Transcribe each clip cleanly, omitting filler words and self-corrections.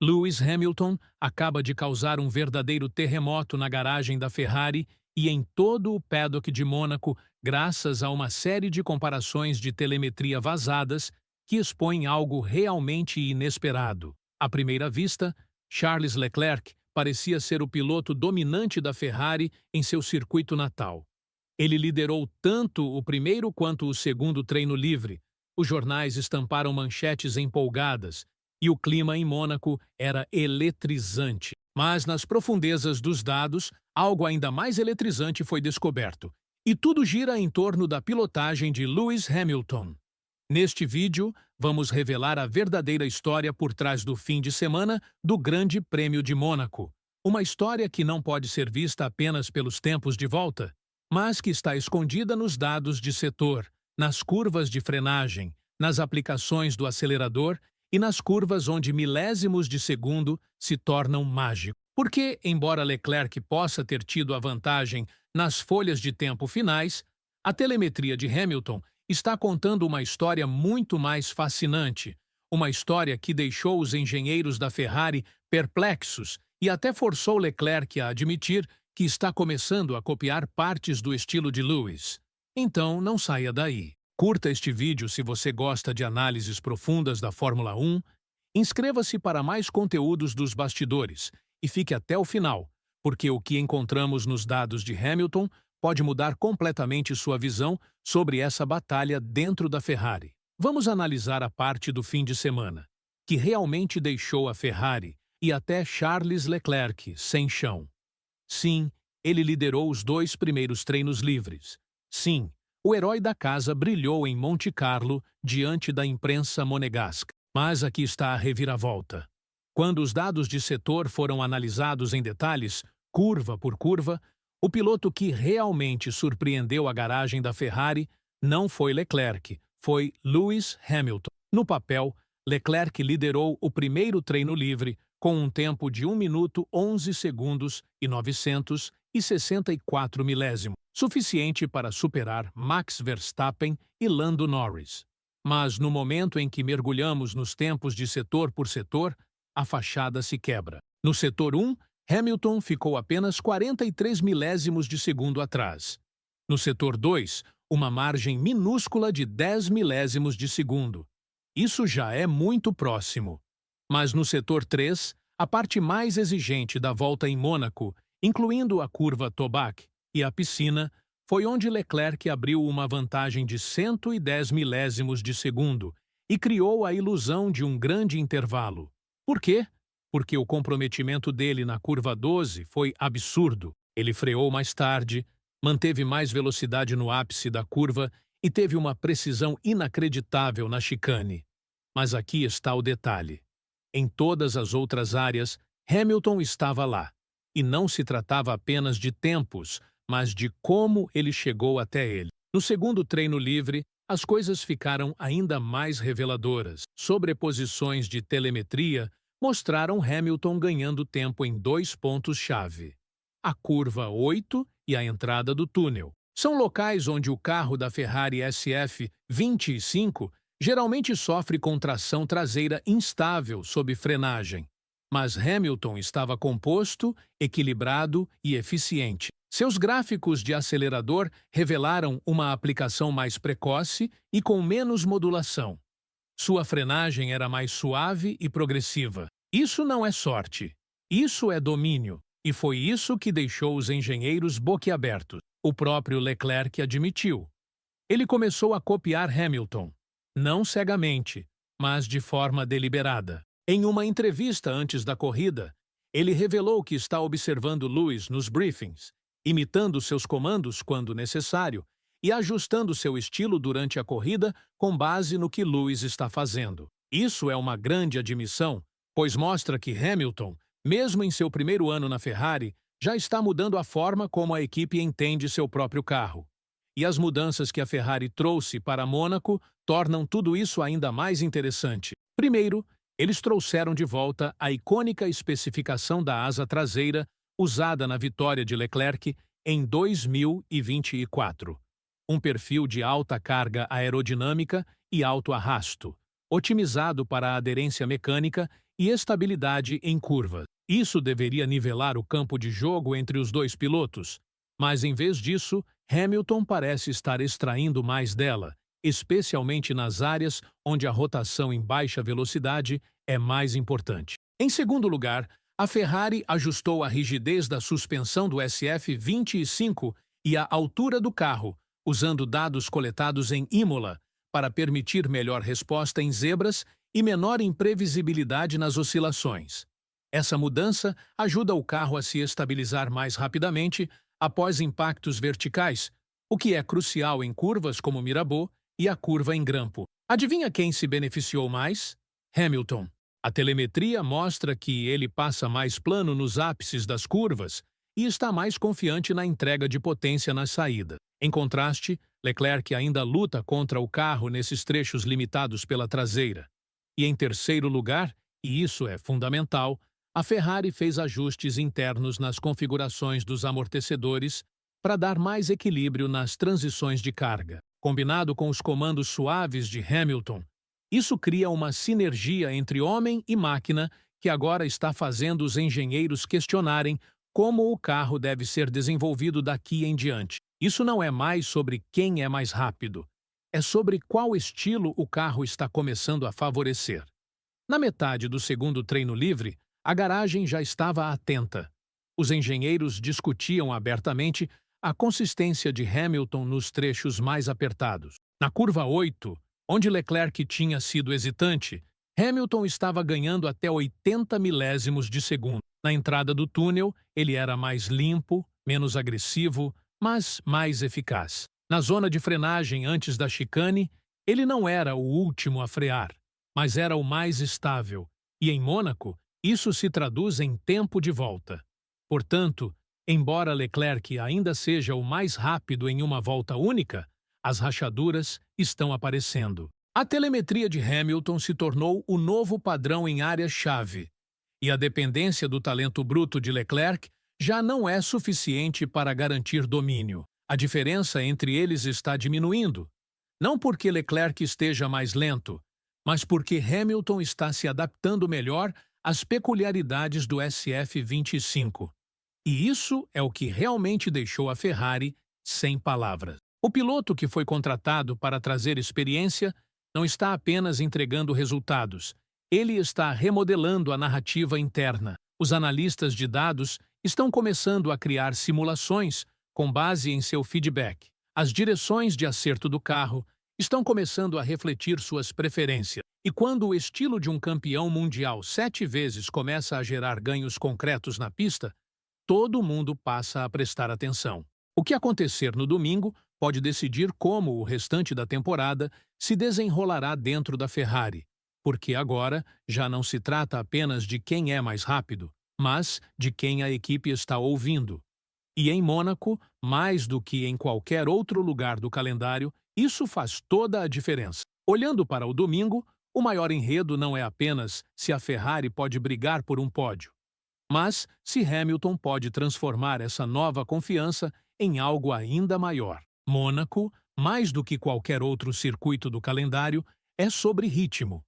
Lewis Hamilton acaba de causar um verdadeiro terremoto na garagem da Ferrari e em todo o paddock de Mônaco, graças a uma série de comparações de telemetria vazadas que expõem algo realmente inesperado. À primeira vista, Charles Leclerc parecia ser o piloto dominante da Ferrari em seu circuito natal. Ele liderou tanto o primeiro quanto o segundo treino livre. Os jornais estamparam manchetes empolgadas e o clima em Mônaco era eletrizante. Mas nas profundezas dos dados, algo ainda mais eletrizante foi descoberto. E tudo gira em torno da pilotagem de Lewis Hamilton. Neste vídeo, vamos revelar a verdadeira história por trás do fim de semana do Grande Prêmio de Mônaco. Uma história que não pode ser vista apenas pelos tempos de volta, mas que está escondida nos dados de setor, nas curvas de frenagem, nas aplicações do acelerador e nas curvas onde milésimos de segundo se tornam mágicos. Porque, embora Leclerc possa ter tido a vantagem nas folhas de tempo finais, a telemetria de Hamilton está contando uma história muito mais fascinante, uma história que deixou os engenheiros da Ferrari perplexos e até forçou Leclerc a admitir que está começando a copiar partes do estilo de Lewis. Então, não saia daí. Curta este vídeo se você gosta de análises profundas da Fórmula 1, inscreva-se para mais conteúdos dos bastidores e fique até o final, porque o que encontramos nos dados de Hamilton pode mudar completamente sua visão sobre essa batalha dentro da Ferrari. Vamos analisar a parte do fim de semana, que realmente deixou a Ferrari e até Charles Leclerc sem chão. Sim, ele liderou os 2 primeiros treinos livres. Sim, o herói da casa brilhou em Monte Carlo diante da imprensa monegasca. Mas aqui está a reviravolta. Quando os dados de setor foram analisados em detalhes, curva por curva, o piloto que realmente surpreendeu a garagem da Ferrari não foi Leclerc, foi Lewis Hamilton. No papel, Leclerc liderou o primeiro treino livre com um tempo de 1 minuto 11 segundos e 964 milésimos, suficiente para superar Max Verstappen e Lando Norris. Mas no momento em que mergulhamos nos tempos de setor por setor, a fachada se quebra. No setor 1, Hamilton ficou apenas 43 milésimos de segundo atrás. No setor 2, uma margem minúscula de 10 milésimos de segundo. Isso já é muito próximo. Mas no setor 3, a parte mais exigente da volta em Mônaco, incluindo a curva Tobac e a piscina, foi onde Leclerc abriu uma vantagem de 110 milésimos de segundo e criou a ilusão de um grande intervalo. Por quê? Porque o comprometimento dele na curva 12 foi absurdo. Ele freou mais tarde, manteve mais velocidade no ápice da curva e teve uma precisão inacreditável na chicane. Mas aqui está o detalhe. Em todas as outras áreas, Hamilton estava lá. E não se tratava apenas de tempos, mas de como ele chegou até ele. No segundo treino livre, as coisas ficaram ainda mais reveladoras. Sobreposições de telemetria mostraram Hamilton ganhando tempo em 2 pontos-chave: a curva 8 e a entrada do túnel. São locais onde o carro da Ferrari SF25 geralmente sofre com tração traseira instável sob frenagem. Mas Hamilton estava composto, equilibrado e eficiente. Seus gráficos de acelerador revelaram uma aplicação mais precoce e com menos modulação. Sua frenagem era mais suave e progressiva. Isso não é sorte. Isso é domínio. E foi isso que deixou os engenheiros boquiabertos. O próprio Leclerc admitiu. Ele começou a copiar Hamilton. Não cegamente, mas de forma deliberada. Em uma entrevista antes da corrida, ele revelou que está observando Lewis nos briefings, imitando seus comandos quando necessário e ajustando seu estilo durante a corrida com base no que Lewis está fazendo. Isso é uma grande admissão, pois mostra que Hamilton, mesmo em seu primeiro ano na Ferrari, já está mudando a forma como a equipe entende seu próprio carro. E as mudanças que a Ferrari trouxe para Mônaco tornam tudo isso ainda mais interessante. Primeiro, eles trouxeram de volta a icônica especificação da asa traseira usada na vitória de Leclerc em 2024. Um perfil de alta carga aerodinâmica e alto arrasto, otimizado para a aderência mecânica e estabilidade em curvas. Isso deveria nivelar o campo de jogo entre os dois pilotos, mas em vez disso, Hamilton parece estar extraindo mais dela, especialmente nas áreas onde a rotação em baixa velocidade é mais importante. Em segundo lugar, a Ferrari ajustou a rigidez da suspensão do SF25 e a altura do carro, usando dados coletados em Imola, para permitir melhor resposta em zebras e menor imprevisibilidade nas oscilações. Essa mudança ajuda o carro a se estabilizar mais rapidamente após impactos verticais, o que é crucial em curvas como Mirabeau e a curva em grampo. Adivinha quem se beneficiou mais? Hamilton. A telemetria mostra que ele passa mais plano nos ápices das curvas e está mais confiante na entrega de potência na saída. Em contraste, Leclerc ainda luta contra o carro nesses trechos limitados pela traseira. E em terceiro lugar, e isso é fundamental, a Ferrari fez ajustes internos nas configurações dos amortecedores para dar mais equilíbrio nas transições de carga. Combinado com os comandos suaves de Hamilton, isso cria uma sinergia entre homem e máquina que agora está fazendo os engenheiros questionarem como o carro deve ser desenvolvido daqui em diante. Isso não é mais sobre quem é mais rápido, é sobre qual estilo o carro está começando a favorecer. Na metade do segundo treino livre, a garagem já estava atenta. Os engenheiros discutiam abertamente a consistência de Hamilton nos trechos mais apertados. Na curva 8, onde Leclerc tinha sido hesitante, Hamilton estava ganhando até 80 milésimos de segundo. Na entrada do túnel, ele era mais limpo, menos agressivo, mas mais eficaz. Na zona de frenagem antes da chicane, ele não era o último a frear, mas era o mais estável, e em Mônaco, isso se traduz em tempo de volta. Portanto, embora Leclerc ainda seja o mais rápido em uma volta única, as rachaduras estão aparecendo. A telemetria de Hamilton se tornou o novo padrão em áreas-chave, e a dependência do talento bruto de Leclerc já não é suficiente para garantir domínio. A diferença entre eles está diminuindo, não porque Leclerc esteja mais lento, mas porque Hamilton está se adaptando melhor às peculiaridades do SF25. E isso é o que realmente deixou a Ferrari sem palavras. O piloto que foi contratado para trazer experiência não está apenas entregando resultados, ele está remodelando a narrativa interna. Os analistas de dados estão começando a criar simulações com base em seu feedback. As direções de acerto do carro estão começando a refletir suas preferências. E quando o estilo de um campeão mundial 7 vezes começa a gerar ganhos concretos na pista, todo mundo passa a prestar atenção. O que acontecer no domingo pode decidir como o restante da temporada se desenrolará dentro da Ferrari, porque agora já não se trata apenas de quem é mais rápido, mas de quem a equipe está ouvindo. E em Mônaco, mais do que em qualquer outro lugar do calendário, isso faz toda a diferença. Olhando para o domingo, o maior enredo não é apenas se a Ferrari pode brigar por um pódio, mas se Hamilton pode transformar essa nova confiança em algo ainda maior. Mônaco, mais do que qualquer outro circuito do calendário, é sobre ritmo.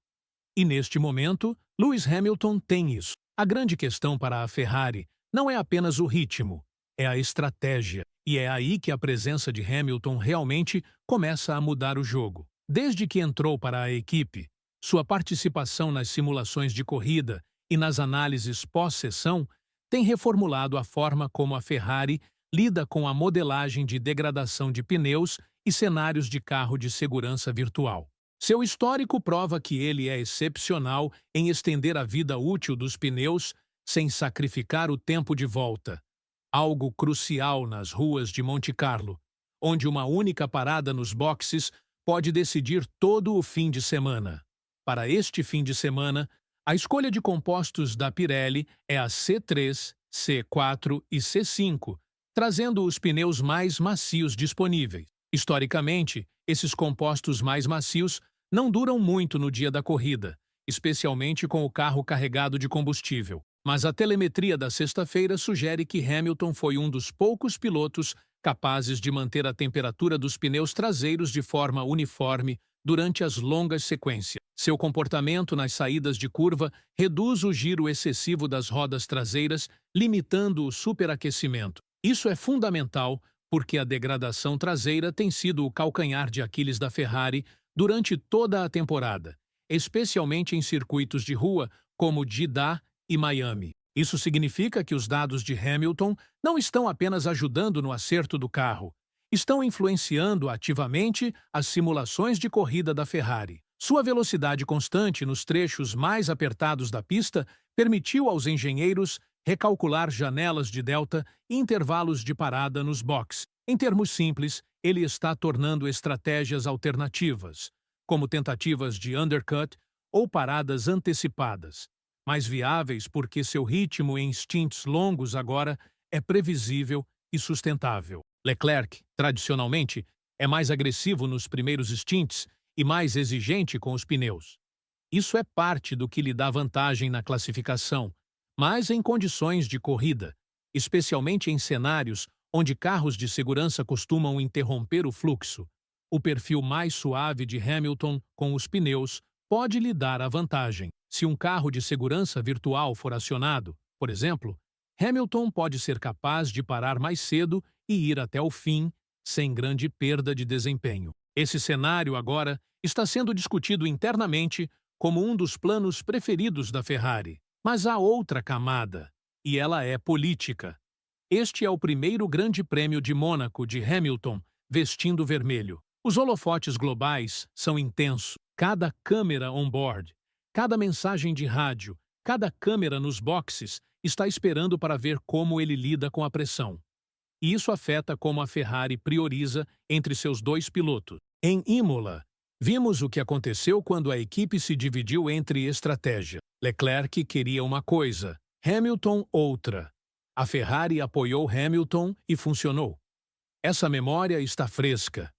E neste momento, Lewis Hamilton tem isso. A grande questão para a Ferrari não é apenas o ritmo, é a estratégia. E é aí que a presença de Hamilton realmente começa a mudar o jogo. Desde que entrou para a equipe, sua participação nas simulações de corrida e nas análises pós-sessão tem reformulado a forma como a Ferrari lida com a modelagem de degradação de pneus e cenários de carro de segurança virtual. Seu histórico prova que ele é excepcional em estender a vida útil dos pneus sem sacrificar o tempo de volta, algo crucial nas ruas de Monte Carlo, onde uma única parada nos boxes pode decidir todo o fim de semana. Para este fim de semana, a escolha de compostos da Pirelli é a C3, C4 e C5, trazendo os pneus mais macios disponíveis. Historicamente, esses compostos mais macios não duram muito no dia da corrida, especialmente com o carro carregado de combustível. Mas a telemetria da sexta-feira sugere que Hamilton foi um dos poucos pilotos capazes de manter a temperatura dos pneus traseiros de forma uniforme durante as longas sequências. Seu comportamento nas saídas de curva reduz o giro excessivo das rodas traseiras, limitando o superaquecimento. Isso é fundamental porque a degradação traseira tem sido o calcanhar de Aquiles da Ferrari durante toda a temporada, especialmente em circuitos de rua como Jeddah e Miami. Isso significa que os dados de Hamilton não estão apenas ajudando no acerto do carro, estão influenciando ativamente as simulações de corrida da Ferrari. Sua velocidade constante nos trechos mais apertados da pista permitiu aos engenheiros recalcular janelas de delta e intervalos de parada nos boxes. Em termos simples, ele está tornando estratégias alternativas, como tentativas de undercut ou paradas antecipadas, mais viáveis porque seu ritmo em stints longos agora é previsível e sustentável. Leclerc, tradicionalmente, é mais agressivo nos primeiros stints e mais exigente com os pneus. Isso é parte do que lhe dá vantagem na classificação, mas em condições de corrida, especialmente em cenários onde carros de segurança costumam interromper o fluxo, o perfil mais suave de Hamilton com os pneus pode lhe dar a vantagem. Se um carro de segurança virtual for acionado, por exemplo, Hamilton pode ser capaz de parar mais cedo e ir até o fim, sem grande perda de desempenho. Esse cenário agora está sendo discutido internamente como um dos planos preferidos da Ferrari. Mas há outra camada, e ela é política. Este é o primeiro Grande Prêmio de Mônaco de Hamilton vestindo vermelho. Os holofotes globais são intensos. Cada câmera on-board, cada mensagem de rádio, cada câmera nos boxes está esperando para ver como ele lida com a pressão. E isso afeta como a Ferrari prioriza entre seus dois pilotos. Em Imola, vimos o que aconteceu quando a equipe se dividiu entre estratégia. Leclerc queria uma coisa, Hamilton outra. A Ferrari apoiou Hamilton e funcionou. Essa memória está fresca.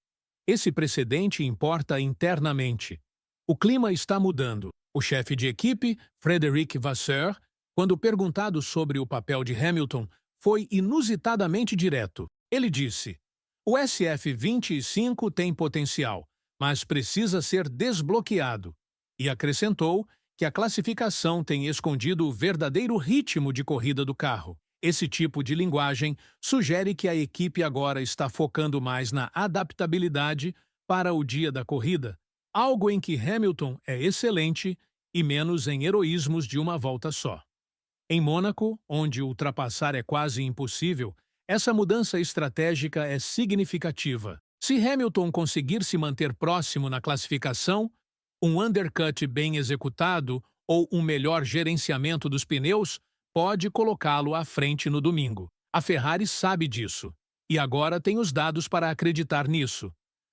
Esse precedente importa internamente. O clima está mudando. O chefe de equipe, Frédéric Vasseur, quando perguntado sobre o papel de Hamilton, foi inusitadamente direto. Ele disse: "O SF25 tem potencial, mas precisa ser desbloqueado." E acrescentou que a classificação tem escondido o verdadeiro ritmo de corrida do carro. Esse tipo de linguagem sugere que a equipe agora está focando mais na adaptabilidade para o dia da corrida, algo em que Hamilton é excelente, e menos em heroísmos de uma volta só. Em Mônaco, onde ultrapassar é quase impossível, essa mudança estratégica é significativa. Se Hamilton conseguir se manter próximo na classificação, um undercut bem executado ou um melhor gerenciamento dos pneus pode colocá-lo à frente no domingo. A Ferrari sabe disso, e agora tem os dados para acreditar nisso.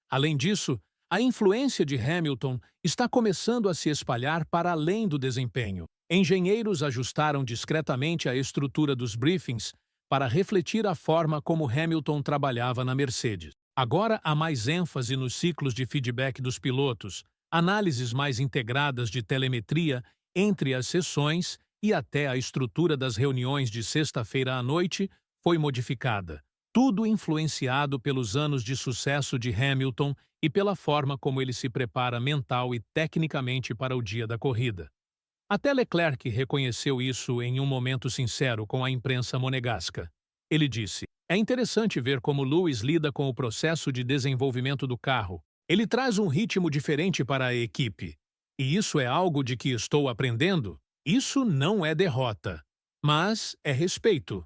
Além disso, a influência de Hamilton está começando a se espalhar para além do desempenho. Engenheiros ajustaram discretamente a estrutura dos briefings para refletir a forma como Hamilton trabalhava na Mercedes. Agora há mais ênfase nos ciclos de feedback dos pilotos, análises mais integradas de telemetria entre as sessões e até a estrutura das reuniões de sexta-feira à noite foi modificada. Tudo influenciado pelos anos de sucesso de Hamilton e pela forma como ele se prepara mental e tecnicamente para o dia da corrida. Até Leclerc reconheceu isso em um momento sincero com a imprensa monegasca. Ele disse: "É interessante ver como Lewis lida com o processo de desenvolvimento do carro. Ele traz um ritmo diferente para a equipe. E isso é algo de que estou aprendendo. Isso não é derrota, mas é respeito."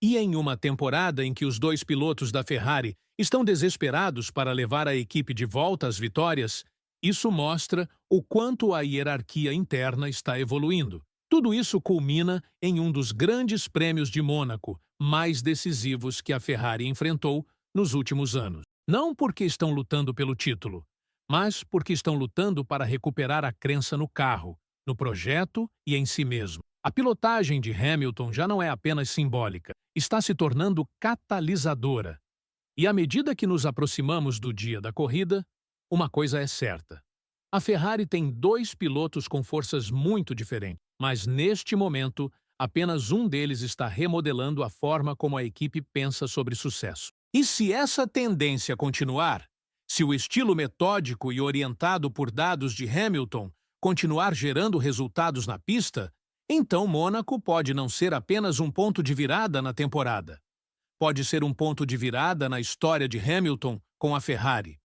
E em uma temporada em que os dois pilotos da Ferrari estão desesperados para levar a equipe de volta às vitórias, isso mostra o quanto a hierarquia interna está evoluindo. Tudo isso culmina em um dos grandes prêmios de Mônaco mais decisivos que a Ferrari enfrentou nos últimos anos. Não porque estão lutando pelo título, mas porque estão lutando para recuperar a crença no carro, no projeto e em si mesmo. A pilotagem de Hamilton já não é apenas simbólica, está se tornando catalisadora. E à medida que nos aproximamos do dia da corrida, uma coisa é certa. A Ferrari tem dois pilotos com forças muito diferentes, mas neste momento, apenas um deles está remodelando a forma como a equipe pensa sobre sucesso. E se essa tendência continuar, Se o estilo metódico e orientado por dados de Hamilton continuar gerando resultados na pista, então Mônaco pode não ser apenas um ponto de virada na temporada. Pode ser um ponto de virada na história de Hamilton com a Ferrari.